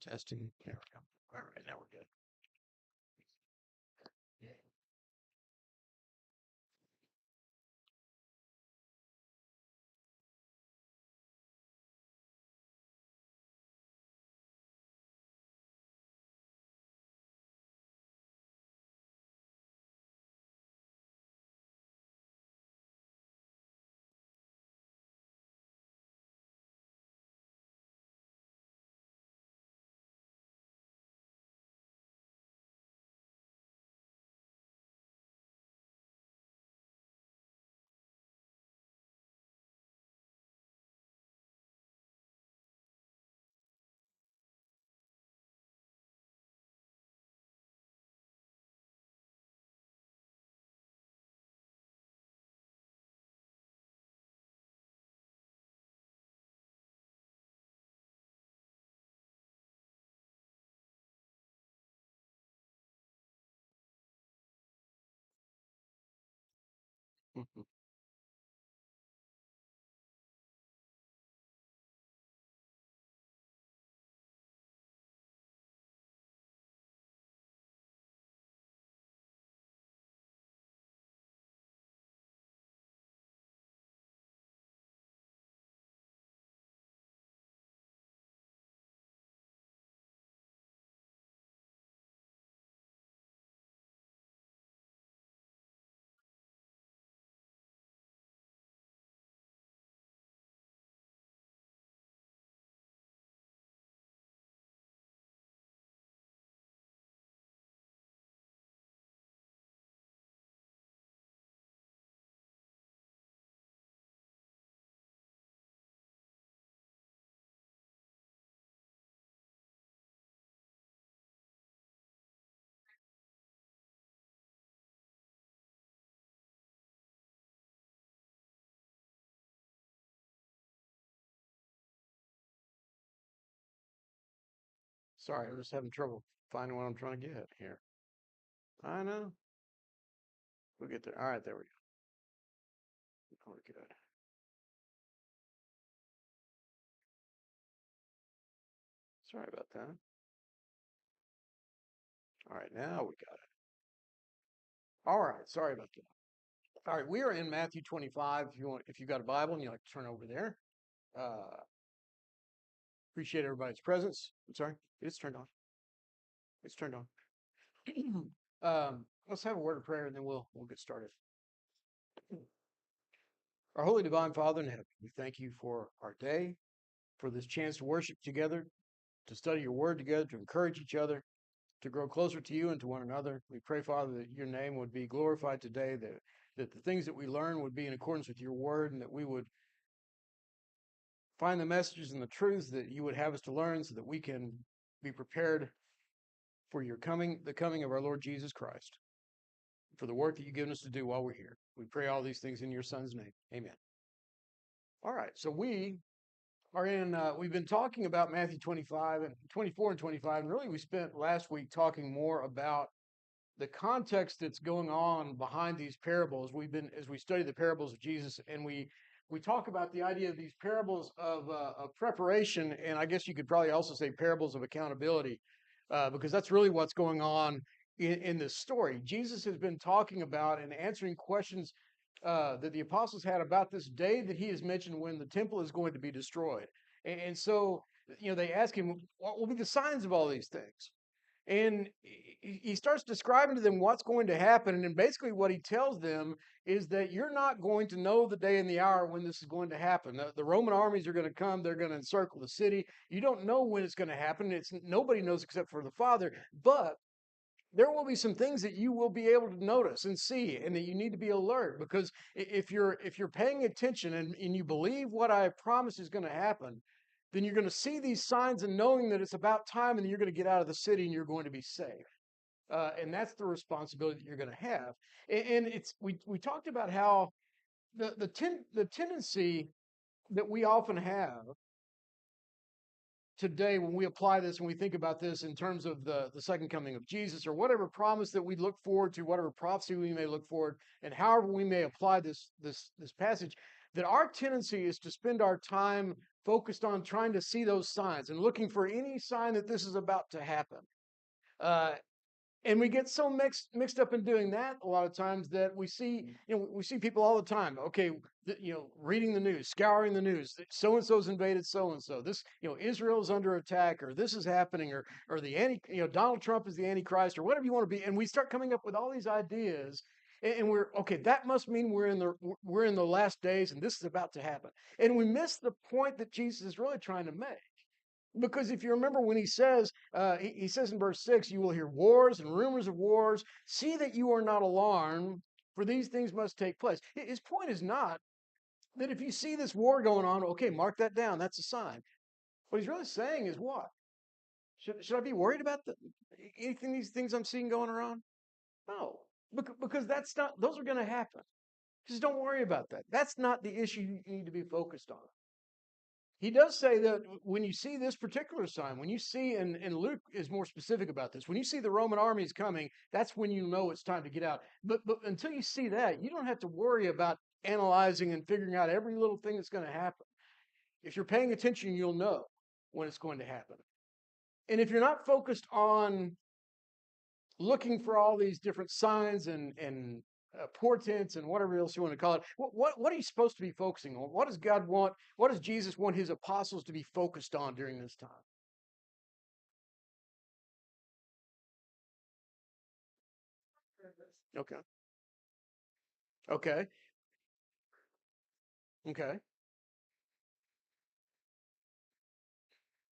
Testing. There we go. All right, now we're good. Sorry, I'm just having trouble finding what I'm trying to get here. I know. We'll get there. All right, there we go. We're good. Sorry about that. All right, now we got it. All right, sorry about that. All right, we are in Matthew 25. If you got a Bible and you like to turn over there, uh, appreciate everybody's presence. I'm sorry, it's turned on. It's turned on. Let's have a word of prayer and then we'll get started. Our holy divine Father in heaven, we thank you for our day, for this chance to worship together, to study your word together, to encourage each other, to grow closer to you and to one another. We pray, Father, that your name would be glorified today, that the things that we learn would be in accordance with your word, and that we would find the messages and the truths that you would have us to learn so that we can be prepared for your coming, the coming of our Lord Jesus Christ, for the work that you've given us to do while we're here. We pray all these things in your son's name. Amen. All right. So we've been talking about Matthew 25 and 24 and 25. And really we spent last week talking more about the context that's going on behind these parables. As we study the parables of Jesus, and we talk about the idea of these parables of preparation, and I guess you could probably also say parables of accountability, because that's really what's going on in this story. Jesus has been talking about and answering questions that the apostles had about this day that he has mentioned when the temple is going to be destroyed. And so, they ask him, what will be the signs of all these things? And he starts describing to them what's going to happen. And basically, what he tells them is that you're not going to know the day and the hour when this is going to happen. The Roman armies are going to come, they're going to encircle the city. You don't know when it's going to happen. Nobody knows except for the Father. But there will be some things that you will be able to notice and see, and that you need to be alert, because if you're paying attention and you believe what I promise is going to happen, then you're going to see these signs and knowing that it's about time, and then you're going to get out of the city and you're going to be safe. And that's the responsibility that you're going to have. And we talked about how the tendency that we often have today when we apply this, when we think about this in terms of the second coming of Jesus, or whatever promise that we look forward to, whatever prophecy we may look forward, and however we may apply this passage, that our tendency is to spend our time focused on trying to see those signs and looking for any sign that this is about to happen. Uh, and we get so mixed up in doing that a lot of times that we see people all the time. Okay, reading the news, scouring the news. So and so's invaded so and so. This, Israel's under attack, or this is happening, or Donald Trump is the Antichrist, or whatever you want to be. And we start coming up with all these ideas, and we're okay. That must mean we're in the last days, and this is about to happen. And we miss the point that Jesus is really trying to make. Because if you remember when he says, he says in verse 6, you will hear wars and rumors of wars. See that you are not alarmed, for these things must take place. His point is not that if you see this war going on, okay, mark that down. That's a sign. What he's really saying is what? Should I be worried about anything, these things I'm seeing going around? No, because that's not, those are going to happen. Just don't worry about that. That's not the issue you need to be focused on. He does say that when you see this particular sign, when you see, and Luke is more specific about this, when you see the Roman armies coming, that's when you know it's time to get out. But until you see that, you don't have to worry about analyzing and figuring out every little thing that's going to happen. If you're paying attention, you'll know when it's going to happen. And if you're not focused on looking for all these different signs and portents and whatever else you want to call it. What are you supposed to be focusing on? What does God want? What does Jesus want his apostles to be focused on during this time? Okay. Okay. Okay.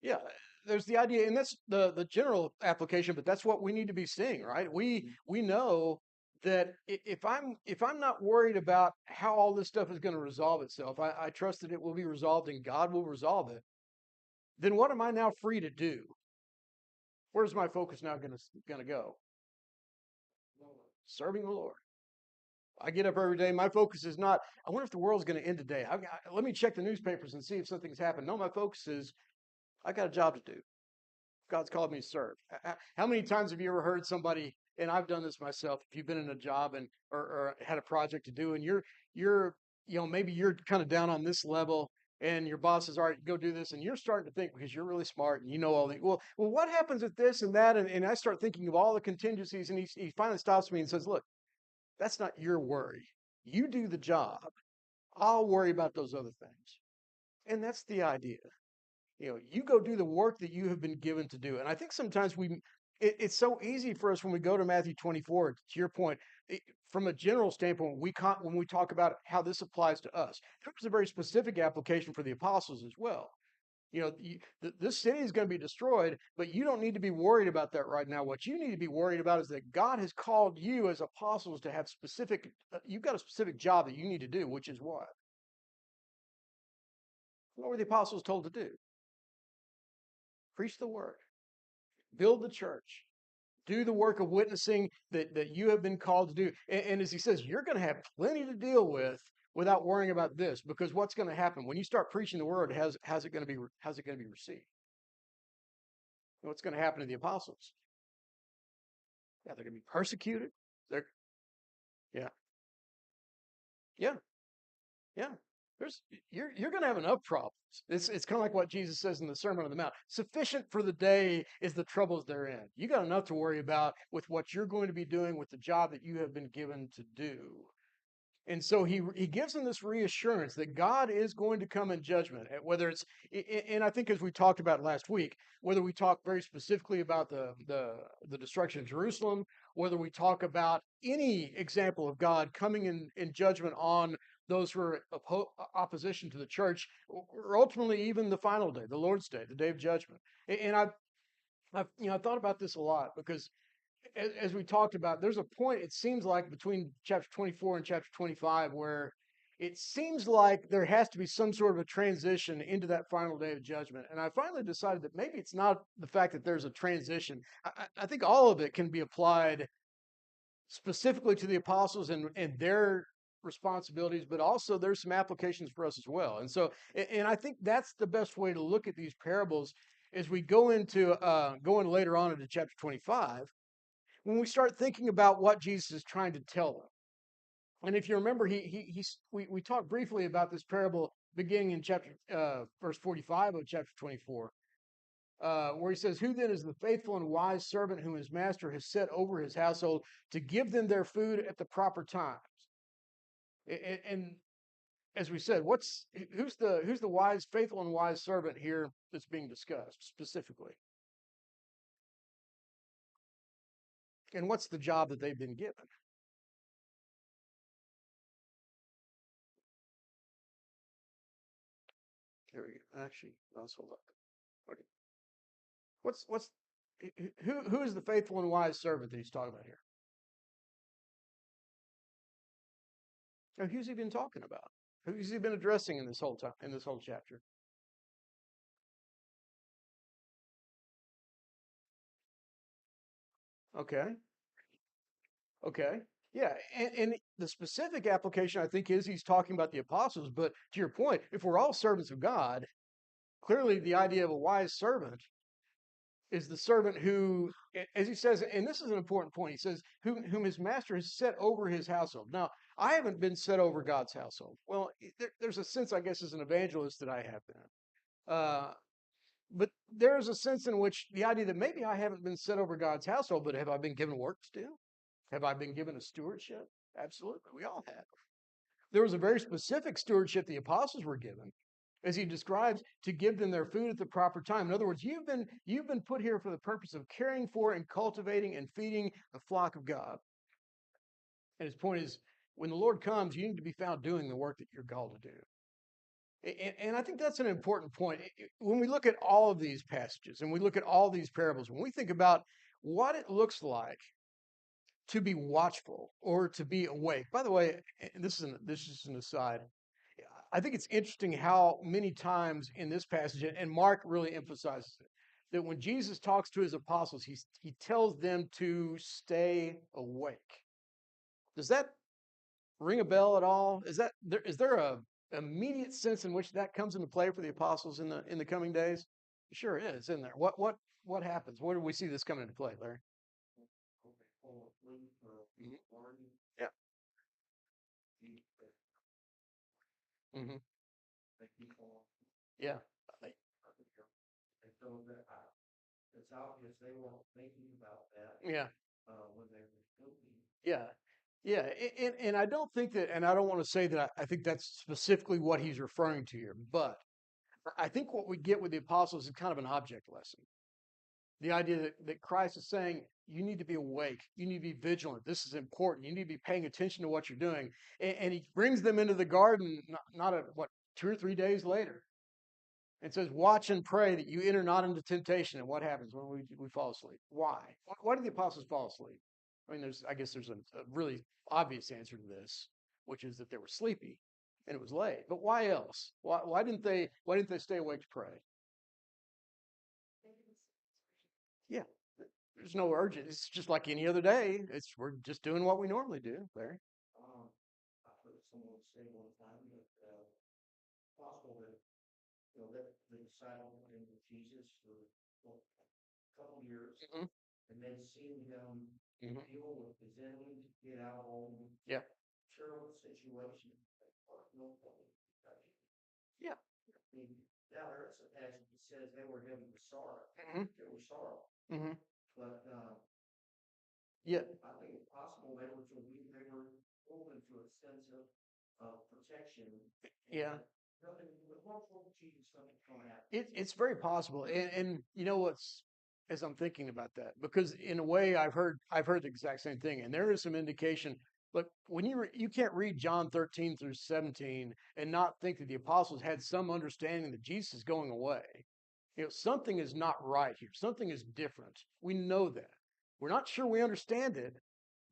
Yeah. There's the idea, and that's the general application, but that's what we need to be seeing, right? We know that if I'm not worried about how all this stuff is going to resolve itself, I trust that it will be resolved and God will resolve it. Then what am I now free to do? Where's my focus now going to go? Serving the Lord. I get up every day. My focus is not, I wonder if the world's going to end today. Let me check the newspapers and see if something's happened. No, my focus is, I got a job to do. God's called me to serve. How many times have you ever heard somebody, and I've done this myself, if you've been in a job and or had a project to do, and you're maybe you're kind of down on this level, and your boss says, all right, go do this, and you're starting to think because you're really smart and you know all the well, what happens if this and that? And I start thinking of all the contingencies, and he finally stops me and says, look, that's not your worry. You do the job. I'll worry about those other things. And that's the idea. You go do the work that you have been given to do. And I think sometimes it's so easy for us when we go to Matthew 24, to your point, from a general standpoint, when we talk about how this applies to us, there's a very specific application for the apostles as well. This city is going to be destroyed, but you don't need to be worried about that right now. What you need to be worried about is that God has called you as apostles to have you've got a specific job that you need to do, which is what? What were the apostles told to do? Preach the word, build the church, do the work of witnessing that you have been called to do. And as he says, you're going to have plenty to deal with without worrying about this, because what's going to happen when you start preaching the word? How's it going to be received? What's going to happen to the apostles? Yeah, they're going to be persecuted. They're yeah, yeah, yeah. There's you're going to have enough problems. It's kind of like what Jesus says in the Sermon on the Mount. Sufficient for the day is the troubles therein. You got enough to worry about with what you're going to be doing with the job that you have been given to do. And so he gives them this reassurance that God is going to come in judgment, whether it's, and I think as we talked about last week, whether we talk very specifically about the destruction of Jerusalem, whether we talk about any example of God coming in judgment on those who are opposition to the church, or ultimately even the final day, the Lord's Day, the day of judgment. And I've thought about this a lot because as we talked about, there's a point, it seems like, between chapter 24 and chapter 25 where it seems like there has to be some sort of a transition into that final day of judgment. And I finally decided that maybe it's not the fact that there's a transition. I think all of it can be applied specifically to the apostles and their responsibilities, but also there's some applications for us as well. And so, and I think that's the best way to look at these parables as we go into going later on into chapter 25 when we start thinking about what Jesus is trying to tell them. And if you remember, we talked briefly about this parable beginning in verse 45 of chapter 24, where he says, "Who then is the faithful and wise servant whom his master has set over his household to give them their food at the proper times?" And as we said, who's the wise, faithful, and wise servant here that's being discussed specifically? And what's the job that they've been given? Here we go. Actually, let's hold up. Okay. What's who is the faithful and wise servant that he's talking about here? Now, who's he been talking about? Who's he been addressing in this whole time, in this whole chapter? Okay. Okay. Yeah. And the specific application, I think, is he's talking about the apostles. But to your point, if we're all servants of God, clearly the idea of a wise servant is the servant who, as he says, and this is an important point, he says, whom his master has set over his household. Now, I haven't been set over God's household. Well, there's a sense, I guess, as an evangelist that I have been. Uh, but there's a sense in which the idea that maybe I haven't been set over God's household, but have I been given work to do? Have I been given a stewardship? Absolutely. We all have. There was a very specific stewardship the apostles were given, as he describes, to give them their food at the proper time. In other words, you've been put here for the purpose of caring for and cultivating and feeding the flock of God. And his point is, when the Lord comes, you need to be found doing the work that you're called to do. And I think that's an important point. When we look at all of these passages and we look at all these parables, when we think about what it looks like to be watchful or to be awake. By the way, this is an aside. I think it's interesting how many times in this passage, and Mark really emphasizes it, that when Jesus talks to his apostles, he tells them to stay awake. Does that ring a bell at all? Is there a immediate sense in which that comes into play for the apostles in the coming days? Sure is, isn't there? What happens? Where do we see this come into play, Larry? Mhm. Yeah. Hmm. Yeah. I- Yeah. Yeah. Yeah. And I don't think that, and I don't want to say that I think that's specifically what he's referring to here, but I think what we get with the apostles is kind of an object lesson. The idea that Christ is saying, you need to be awake, you need to be vigilant. This is important. You need to be paying attention to what you're doing. And he brings them into the garden, not at what, 2 or 3 days later, and says, watch and pray that you enter not into temptation. And what happens when we fall asleep? Why? Why did the apostles fall asleep? I mean, I guess there's a really obvious answer to this, which is that they were sleepy and it was late. But why else? Why didn't they stay awake to pray? Yeah. There's no urgent. It's just like any other day. We're just doing what we normally do, Larry. Hmm. Hmm. Yeah. Yeah. Hmm. Hmm. Yeah. Yeah. It's very possible, and you know what's as I'm thinking about that, because in a way I've heard the exact same thing, and there is some indication. Look, when you can't read John 13 through 17 and not think that the apostles had some understanding that Jesus is going away. Something is not right here. Something is different. We know that. We're not sure we understand it,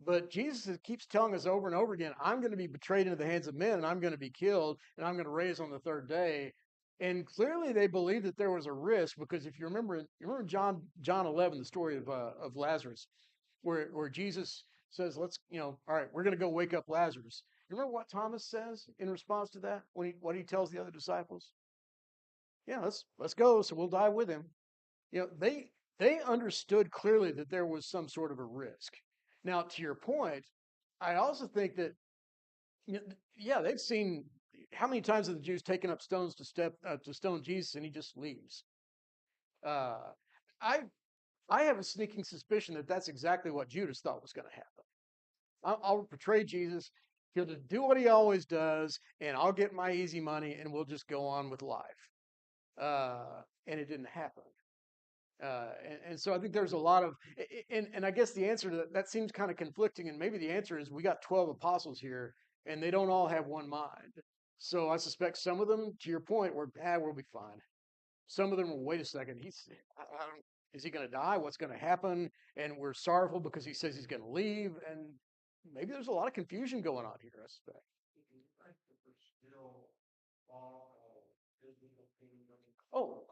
but Jesus keeps telling us over and over again, I'm going to be betrayed into the hands of men and I'm going to be killed and I'm going to raise on the third day. And clearly they believed that there was a risk because if you remember John 11, the story of Lazarus, where Jesus says, all right, we're going to go wake up Lazarus. You remember what Thomas says in response to that when what he tells the other disciples? Yeah, let's go. So we'll die with him. They understood clearly that there was some sort of a risk. Now, to your point, I also think that yeah, they've seen how many times have the Jews taken up stones to stone Jesus, and he just leaves? Uh, I I have a sneaking suspicion that that's exactly what Judas thought was going to happen. I'll portray Jesus. He'll just do what he always does, and I'll get my easy money, and we'll just go on with life. And it didn't happen. And so I think there's a lot of, and I guess the answer to that seems kind of conflicting. And maybe the answer is we got 12 apostles here, and they don't all have one mind. So I suspect some of them, to your point, we'll be fine. Some of them will, wait a second, I don't, is he going to die? What's going to happen? And we're sorrowful because he says he's going to leave. And maybe there's a lot of confusion going on here, I suspect. Oh,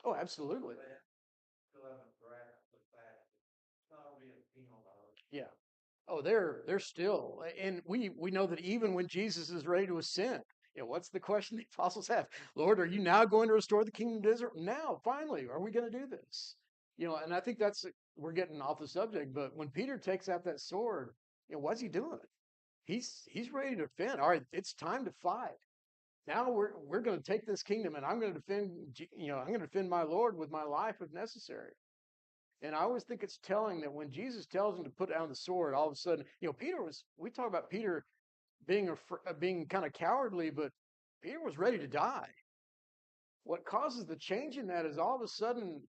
oh, absolutely. Yeah. Oh, they're still, and we know that even when Jesus is ready to ascend, what's the question the apostles have? Lord, are you now going to restore the kingdom to Israel? Now, finally, are we going to do this? And I think we're getting off the subject, but when Peter takes out that sword, what's he doing? He's ready to defend. All right, it's time to fight. Now we're going to take this kingdom, and I'm going to defend. I'm going to defend my Lord with my life if necessary. And I always think it's telling that when Jesus tells him to put down the sword, all of a sudden, we talk about Peter being kind of cowardly, but Peter was ready to die. What causes the change in that is all of a sudden,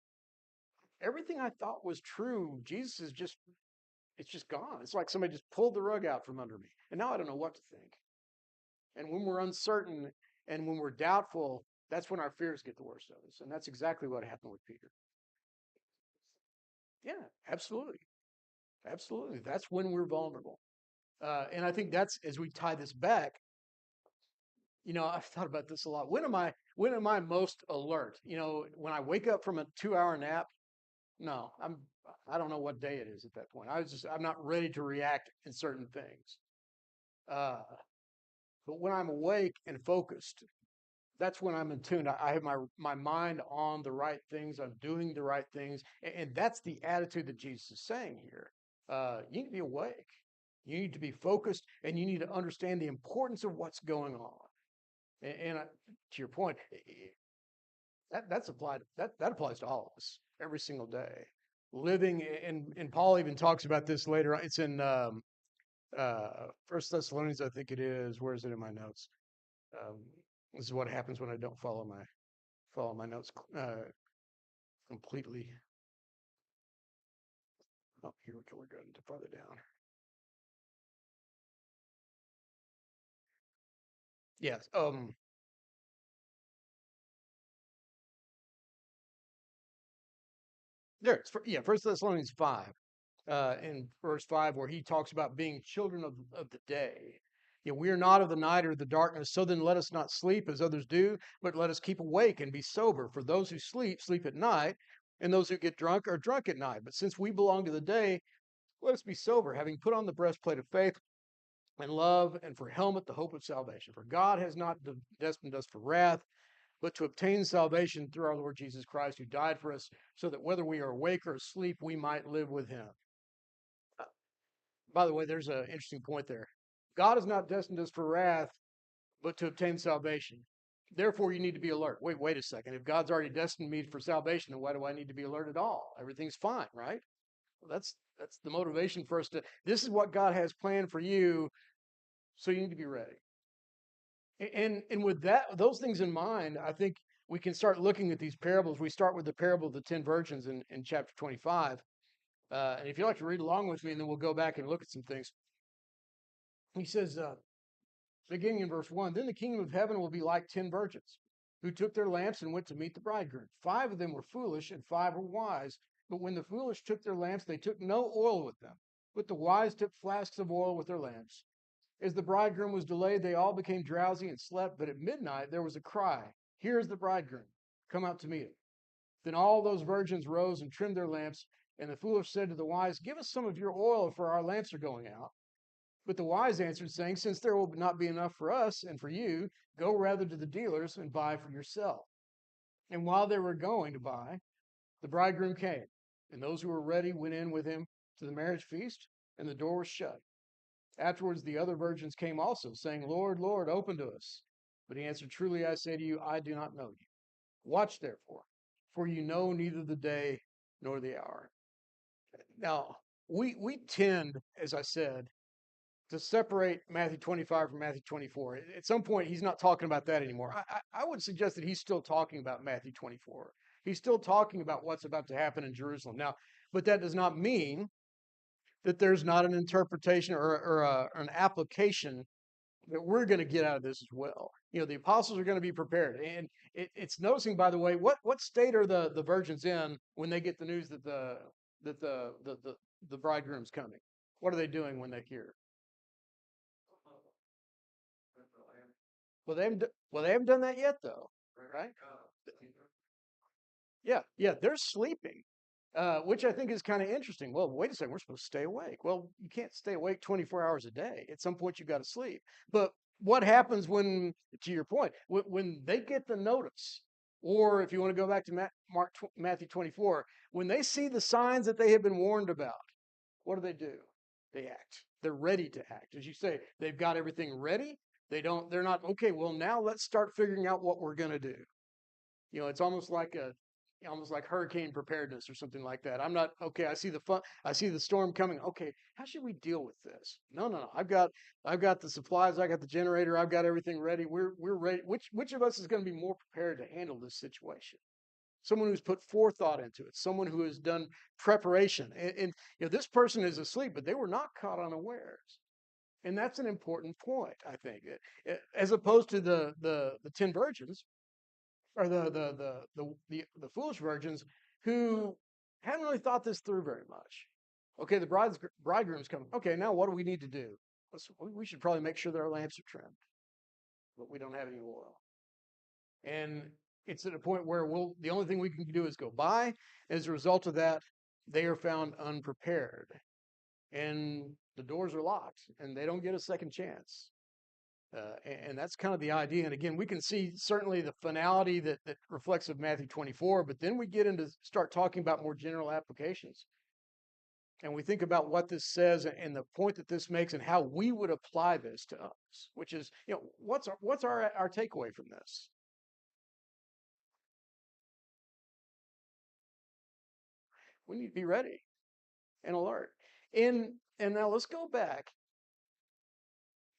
everything I thought was true, it's just gone. It's like somebody just pulled the rug out from under me. And now I don't know what to think. And when we're uncertain and when we're doubtful, that's when our fears get the worst of us. And that's exactly what happened with Peter. Yeah, absolutely. Absolutely. That's when we're vulnerable. And I think that's as we tie this back, I've thought about this a lot. When am I most alert? When I wake up from a 2-hour nap, no, I don't know what day it is at that point. I'm not ready to react in certain things. Uh, but when I'm awake and focused, that's when I'm in tune. I have my mind on the right things. I'm doing the right things, and that's the attitude that Jesus is saying here. You need to be awake. You need to be focused, and you need to understand the importance of what's going on. And to your point, that's applied. That applies to all of us every single day. Living, and Paul even talks about this later on. It's in First Thessalonians, I think it is. Where is it in my notes? Um, this is what happens when I don't follow my notes completely. Oh, here we go. We're going to farther down. Yes. Yeah, First Thessalonians 5, in verse 5, where he talks about being children of the day. We are not of the night or the darkness, so then let us not sleep as others do, but let us keep awake and be sober. For those who sleep, sleep at night, and those who get drunk are drunk at night. But since we belong to the day, let us be sober, having put on the breastplate of faith and love, and for helmet the hope of salvation. For God has not destined us for wrath, but to obtain salvation through our Lord Jesus Christ, who died for us, so that whether we are awake or asleep, we might live with him. Uh, by the way, there's an interesting point there. God has not destined us for wrath, but to obtain salvation. Therefore, you need to be alert. Wait a second. If God's already destined me for salvation, then why do I need to be alert at all? Everything's fine, right? Well, that's the motivation for us to. This is what God has planned for you, so you need to be ready. And with those things in mind, I think we can start looking at these parables. We start with the parable of the 10 virgins in chapter 25. And if you'd like to read along with me, and then we'll go back and look at some things. He says, beginning in verse 1, then the kingdom of heaven will be like 10 virgins who took their lamps and went to meet the bridegroom. 5 of them were foolish and 5 were wise. But when the foolish took their lamps, they took no oil with them. But the wise took flasks of oil with their lamps. As the bridegroom was delayed, they all became drowsy and slept. But at midnight there was a cry, here is the bridegroom, come out to meet him. Then all those virgins rose and trimmed their lamps. And the foolish said to the wise, give us some of your oil, for our lamps are going out. But the wise answered, saying, since there will not be enough for us and for you, go rather to the dealers and buy for yourself. And while they were going to buy, the bridegroom came. And those who were ready went in with him to the marriage feast, and the door was shut. Afterwards, the other virgins came also, saying, Lord, Lord, open to us. But he answered, truly I say to you, I do not know you. Watch therefore, for you know neither the day nor the hour. Now, we tend, as I said, to separate Matthew 25 from Matthew 24. At some point, he's not talking about that anymore. I would suggest that he's still talking about Matthew 24. He's still talking about what's about to happen in Jerusalem. Now, but that does not mean that there's not an interpretation or an application that we're going to get out of this as well. You know, the apostles are going to be prepared. And it's noticing, by the way, what state are the virgins in when they get the news that the bridegroom's coming? What are they doing when they hear? Well, they haven't done that yet, though, right? Yeah, they're sleeping, which I think is kind of interesting. Well, wait a second, we're supposed to stay awake. Well, you can't stay awake 24 hours a day. At some point, you got to sleep. But what happens when, to your point, when they get the notice, or if you want to go back to Matthew 24, when they see the signs that they have been warned about, what do? They act. They're ready to act. As you say, they've got everything ready. They're not, okay, well, now let's start figuring out what we're going to do. You know, it's almost like hurricane preparedness or something like that. I'm not, okay, I see the storm coming. Okay, how should we deal with this? No. I've got the supplies, I got the generator, I've got everything ready. We're ready. Which of us is going to be more prepared to handle this situation? Someone who's put forethought into it, someone who has done preparation. And you know, this person is asleep, but they were not caught unawares. And that's an important point, I think. As opposed to the 10 virgins, or the foolish virgins who hadn't really thought this through very much. Okay, the bridegroom's coming. Okay, now what do we need to do? We should probably make sure that our lamps are trimmed, but we don't have any oil. And it's at a point where the only thing we can do is go by. As a result of that, they are found unprepared, and the doors are locked, and they don't get a second chance. And that's kind of the idea. And again, we can see certainly the finality that reflects of Matthew 24, but then we get into start talking about more general applications. And we think about what this says and the point that this makes and how we would apply this to us, which is, you know, what's our takeaway from this? We need to be ready and alert. And now let's go back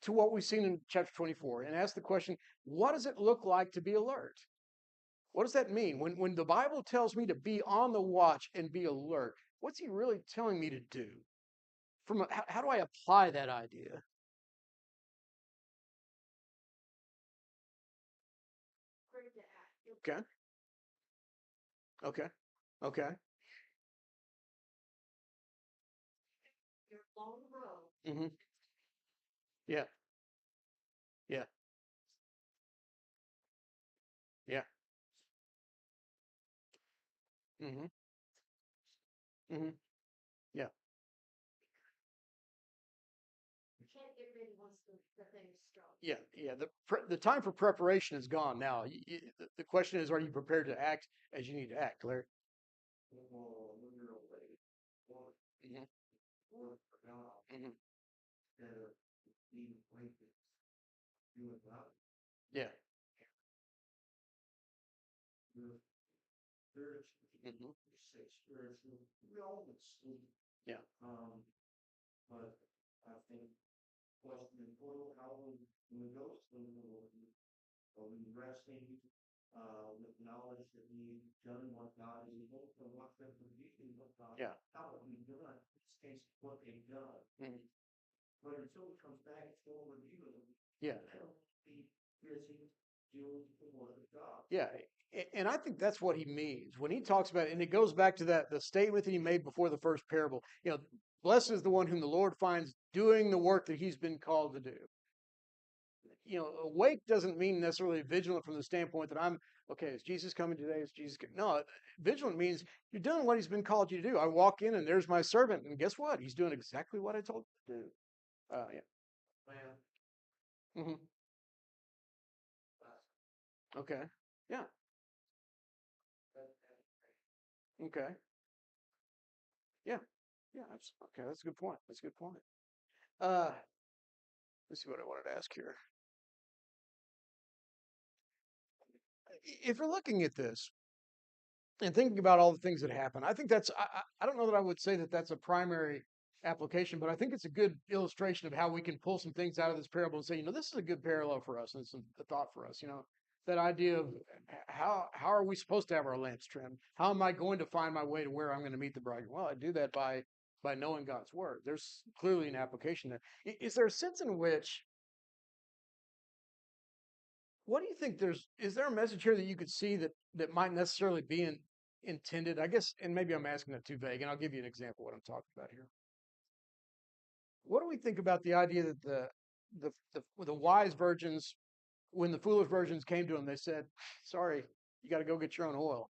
to what we've seen in chapter 24 and ask the question, what does it look like to be alert? What does that mean? When the Bible tells me to be on the watch and be alert, what's he really telling me to do? How do I apply that idea? Okay, okay, okay. Mm-hmm. Yeah, yeah, yeah. Mm-hmm. Mm-hmm. Yeah, yeah. The time for preparation is gone now. The question is, are you prepared to act as you need to act, Larry? Mm-hmm. Mm-hmm. Yeah. Mm-hmm. Yeah. Yeah. Mhm. Yeah. Yeah. And I think that's what he means when he talks about it. And it goes back to that the statement that he made before the first parable. You know, blessed is the one whom the Lord finds doing the work that he's been called to do. You know, awake doesn't mean necessarily vigilant from the standpoint that I'm okay. Is Jesus coming today? Is Jesus? No, vigilant means you're doing what he's been called you to do. I walk in and there's my servant, and guess what? He's doing exactly what I told him to do. Yeah. Hmm. Okay. Yeah. Okay. Yeah. Yeah. Okay. That's a good point. That's a good point. Uh, let's see what I wanted to ask here. if you're looking at this and thinking about all the things that happen, I think I don't know that I would say that that's a primary application, but I think it's a good illustration of how we can pull some things out of this parable and say, this is a good parallel for us and some a thought for us. That idea of how are we supposed to have our lamps trimmed? How am I going to find my way to where I'm going to meet the bridegroom? Well, I do that by knowing God's word. There's clearly an application there. Is there a sense in which what do you think is there a message here that you could see that might necessarily be intended? I guess, and maybe I'm asking that too vague, and I'll give you an example of what I'm talking about here. What do we think about the idea that the wise virgins, when the foolish virgins came to them, they said, "Sorry, you got to go get your own oil."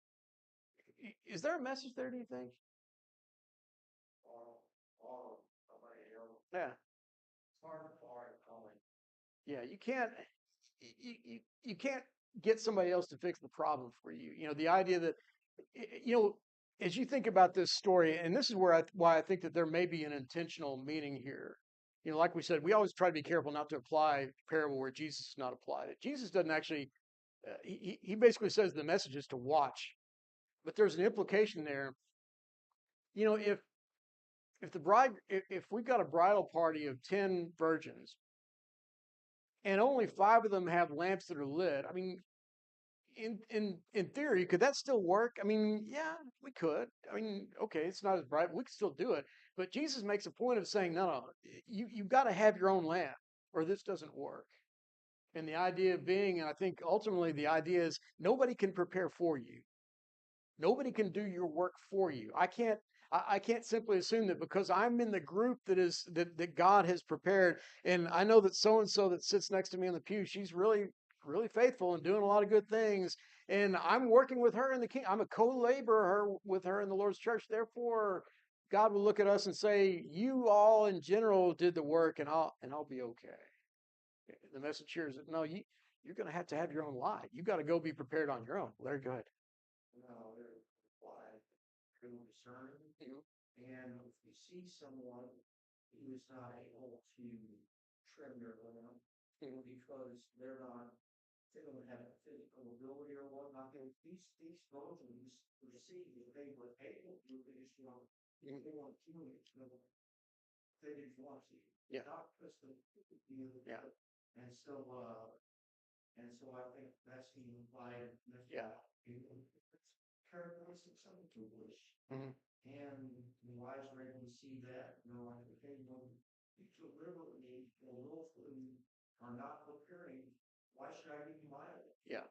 Is there a message there? Do you think? Yeah, yeah. You can't get somebody else to fix the problem for you. The idea that you know as you think about this story, and this is why I think that there may be an intentional meaning here. Like we said, we always try to be careful not to apply parable where Jesus is not applied. It. Jesus doesn't actually. He basically says the message is to watch, but there's an implication there. If the bride, if we've got a bridal party of 10 virgins and only 5 of them have lamps that are lit, I mean, in theory, could that still work? I mean, yeah, we could. I mean, okay, it's not as bright. We could still do it. But Jesus makes a point of saying, no, you've got to have your own lamp, or this doesn't work. And the idea being, and I think ultimately the idea is nobody can prepare for you. Nobody can do your work for you. I can't simply assume that because I'm in the group that God has prepared, and I know that so and so that sits next to me in the pew, she's really really faithful and doing a lot of good things, and I'm working with her in the king. I'm a co-laborer with her in the Lord's church. Therefore, God will look at us and say, "You all in general did the work, and I'll be okay." The message here is that no, you're going to have your own life. You got to go be prepared on your own. Larry, go ahead. No, they're wide, true discern. And if you see someone who is not able to trim their lamp because they don't have a physical ability or whatnot, these virgins receive that they were able to, they want to they didn't want to. Yeah. Not because yeah. And so I think that's the implied. Yeah. Characteristics of the foolish. And the wise men see that, like, okay, you deliberately or willfully are not preparing. Why should I give you my own? Yeah.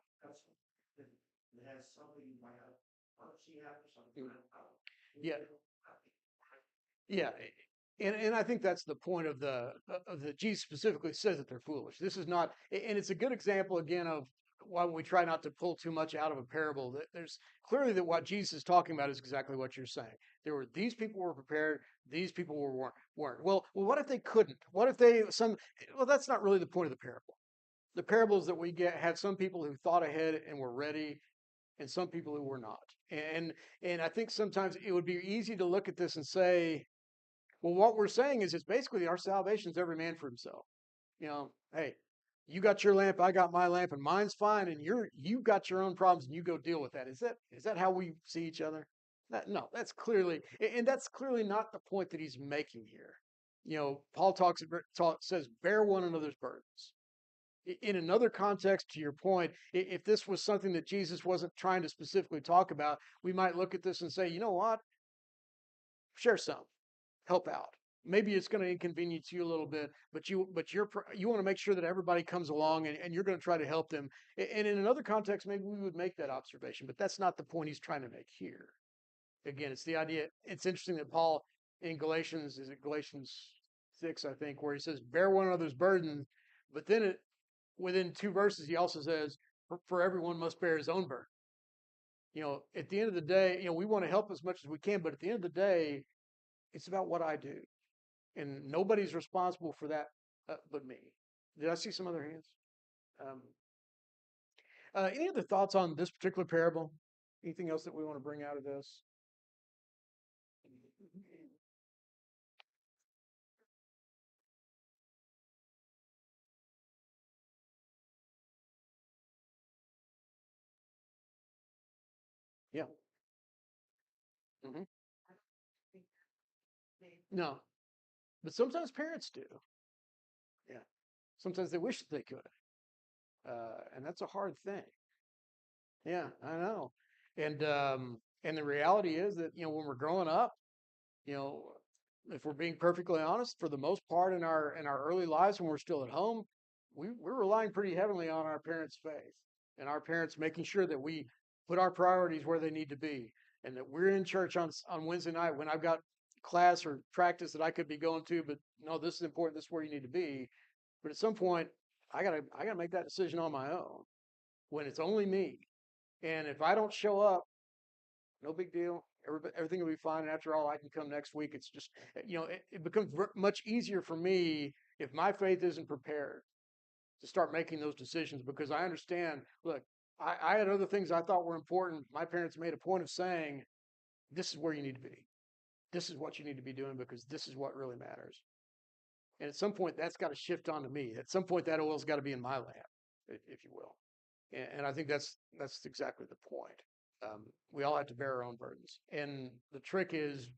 It has something like a urgency after something. Yeah. Yeah. And I think that's the point of the Jesus specifically says that they're foolish. This is not, and it's a good example again of why we try not to pull too much out of a parable. That there's clearly that what Jesus is talking about is exactly what you're saying. These people were prepared, these people weren't. Well, what if they couldn't? What if well, that's not really the point of the parable. The parables that we get had some people who thought ahead and were ready, and some people who were not. And I think sometimes it would be easy to look at this and say, well, what we're saying is it's basically our salvation is every man for himself. Hey, you got your lamp, I got my lamp, and mine's fine, and you've got your own problems, and you go deal with that. Is that how we see each other? No, that's clearly not the point that he's making here. Paul says, bear one another's burdens. In another context, to your point, if this was something that Jesus wasn't trying to specifically talk about, we might look at this and say, you know what? Share some. Help out. Maybe it's going to inconvenience you a little bit, but you want to make sure that everybody comes along and you're going to try to help them. And in another context, maybe we would make that observation, but that's not the point he's trying to make here. Again, it's the idea. It's interesting that Paul in Galatians 6, I think, where he says, bear one another's burden, but then within 2 verses, he also says, for everyone must bear his own burden. At the end of the day, we want to help as much as we can, but at the end of the day, it's about what I do. And nobody's responsible for that but me. Did I see some other hands? Any other thoughts on this particular parable? Anything else that we want to bring out of this? Yeah. Hmm. No, but sometimes parents do. Yeah. Sometimes they wish that they could, and that's a hard thing. Yeah, I know. And the reality is that when we're growing up, you know, if we're being perfectly honest, for the most part in our early lives when we're still at home, we're relying pretty heavily on our parents' faith and our parents making sure that we put our priorities where they need to be, and that we're in church on Wednesday night when I've got class or practice that I could be going to, but no, this is important. This is where you need to be. But at some point, I gotta make that decision on my own when it's only me. And if I don't show up, no big deal. Everything will be fine. And after all, I can come next week. It's just, it becomes much easier for me if my faith isn't prepared to start making those decisions because I understand, look, I had other things I thought were important. My parents made a point of saying, this is where you need to be. This is what you need to be doing because this is what really matters. And at some point, that's got to shift onto me. At some point, that oil's got to be in my lamp, if you will. And I think that's exactly the point. We all have to bear our own burdens. And the trick is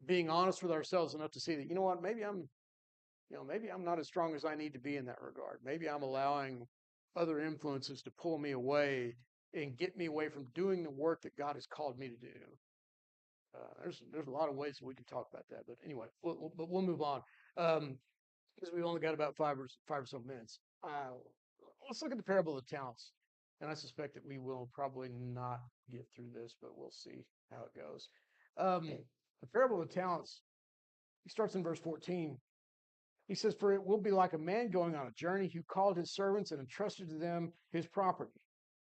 being honest with ourselves enough to see that, maybe I'm not as strong as I need to be in that regard. Maybe I'm allowing other influences to pull me away and get me away from doing the work that God has called me to do. There's a lot of ways that we can talk about that, but anyway, we'll move on because we've only got about five or so minutes. Let's look at the parable of the talents, and I suspect that we will probably not get through this, but we'll see how it goes. The parable of the talents. He starts in verse 14. He says, "For it will be like a man going on a journey who called his servants and entrusted to them his property.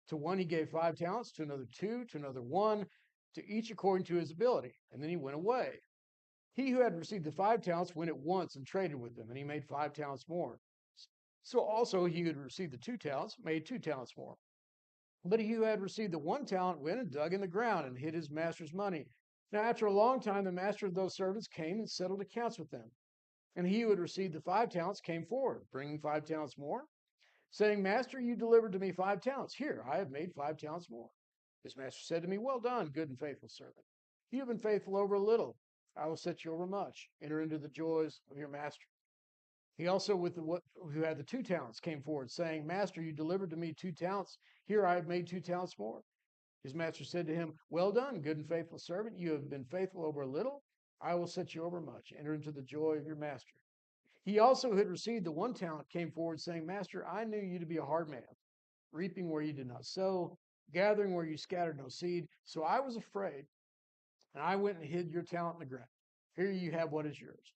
To one he gave 5 talents, to another two, to another one, to each according to his ability. And then he went away. He who had received the 5 talents went at once and traded with them, and he made 5 talents more. So also he who had received the 2 talents made 2 talents more. But he who had received the 1 talent went and dug in the ground and hid his master's money. Now after a long time the master of those servants came and settled accounts with them. And he who had received the 5 talents came forward, bringing 5 talents more, saying, Master, you delivered to me 5 talents. Here, I have made 5 talents more. His master said to me, Well done, good and faithful servant. You have been faithful over a little. I will set you over much. Enter into the joys of your master. He also, who had the 2 talents, came forward, saying, Master, you delivered to me 2 talents. Here, I have made 2 talents more. His master said to him, Well done, good and faithful servant. You have been faithful over a little. I will set you over much. Enter into the joy of your master. He also who had received the 1 talent came forward, saying, Master, I knew you to be a hard man, reaping where you did not sow, gathering where you scattered no seed. So I was afraid, and I went and hid your talent in the ground. Here you have what is yours.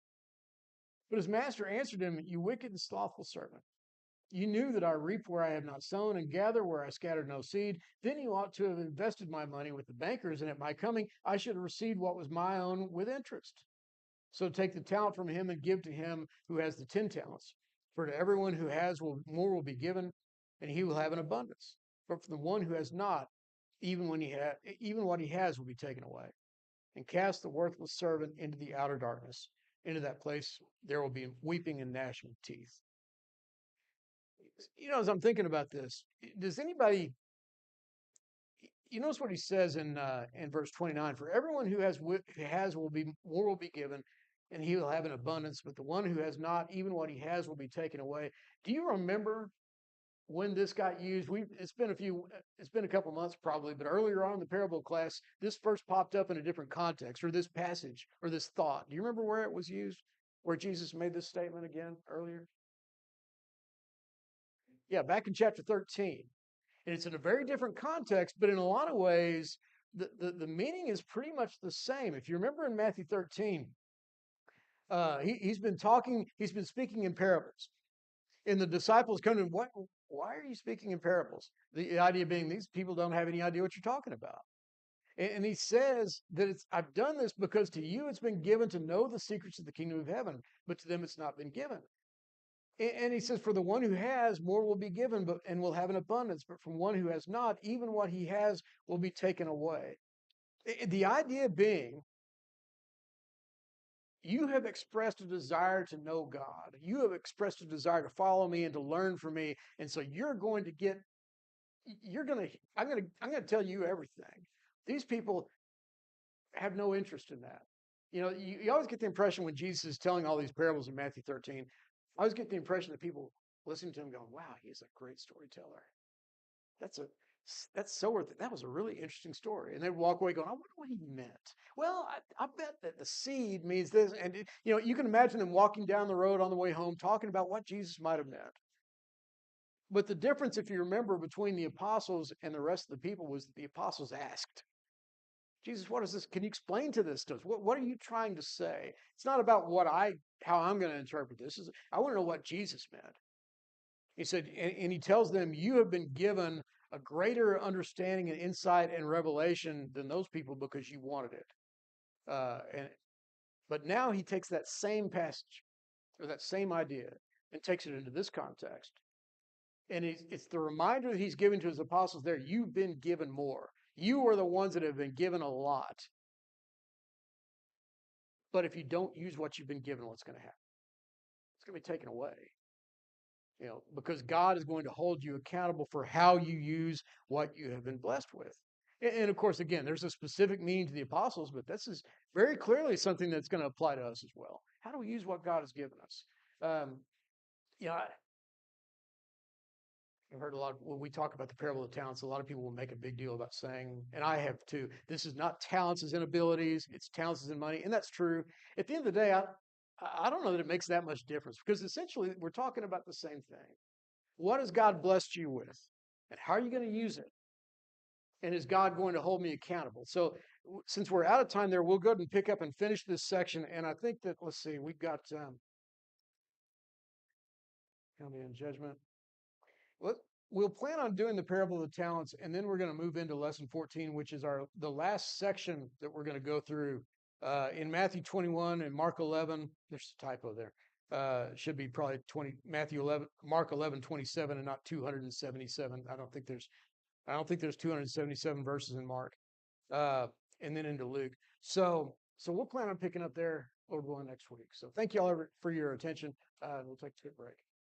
But his master answered him, You wicked and slothful servant. You knew that I reap where I have not sown and gather where I scattered no seed. Then you ought to have invested my money with the bankers, and at my coming I should have received what was my own with interest. So take the talent from him and give to him who has the 10 talents. For to everyone who has more will be given, and he will have an abundance. But for the one who has not, even what he has will be taken away. And cast the worthless servant into the outer darkness. Into that place there will be weeping and gnashing of teeth. As I'm thinking about this, does anybody notice what he says in verse 29? For everyone who has will be more will be given, and he will have an abundance. But the one who has not, even what he has will be taken away. Do you remember when this got used? It's been a couple months probably, but earlier on in the parable class, this first popped up in a different context, or this passage, or this thought. Do you remember where it was used? Where Jesus made this statement again earlier? Yeah, back in chapter 13. And it's in a very different context, but in a lot of ways, the meaning is pretty much the same. If you remember in Matthew 13, he's been speaking in parables. And the disciples come to him, why are you speaking in parables? The idea being these people don't have any idea what you're talking about. And he says that I've done this because to you it's been given to know the secrets of the kingdom of heaven, but to them it's not been given. And he says, for the one who has, more will be given, and will have an abundance. But from one who has not, even what he has will be taken away. The idea being, you have expressed a desire to know God. You have expressed a desire to follow me and to learn from me. And so you're going to get you're gonna, I'm gonna tell you everything. These people have no interest in that. You always get the impression when Jesus is telling all these parables in Matthew 13, I always get the impression that people listening to him going, wow, he's a great storyteller. That's a that's so worth it. That was a really interesting story. And they'd walk away going, I wonder what he meant. Well, I bet that the seed means this. And, you can imagine them walking down the road on the way home talking about what Jesus might have meant. But the difference, if you remember, between the apostles and the rest of the people was that the apostles asked, Jesus, what is this? Can you explain to this to us? What are you trying to say? It's not about how I'm going to interpret this. I want to know what Jesus meant. He said, and he tells them, you have been given a greater understanding and insight and revelation than those people because you wanted it. And but now he takes that same passage or that same idea and takes it into this context. And it's the reminder that he's giving to his apostles there, you've been given more. You are the ones that have been given a lot. But if you don't use what you've been given, what's going to happen? It's going to be taken away. Because God is going to hold you accountable for how you use what you have been blessed with. And of course, again, there's a specific meaning to the apostles, but this is very clearly something that's going to apply to us as well. How do we use what God has given us? Um, you know, I've heard a lot when we talk about the parable of talents, a lot of people will make a big deal about saying, and I have too, this is not talents as in abilities, it's talents as in money. And that's true. At the end of the day, I don't know that it makes that much difference because essentially we're talking about the same thing. What has God blessed you with? And how are you going to use it? And is God going to hold me accountable? So, since we're out of time there, we'll go ahead and pick up and finish this section. And I think that, let's see, we've got county and judgment. Let, we'll plan on doing the parable of the talents, and then we're going to move into lesson 14, which is the last section that we're going to go through in Matthew 21 and Mark 11. There's a typo there. Should be probably Matthew 11, Mark 11:27, and not 277. I don't think there's 277 verses in Mark, uh, and then into Luke. So we'll plan on picking up there, Lord willing, next week. So thank you all for your attention. We'll take a quick break.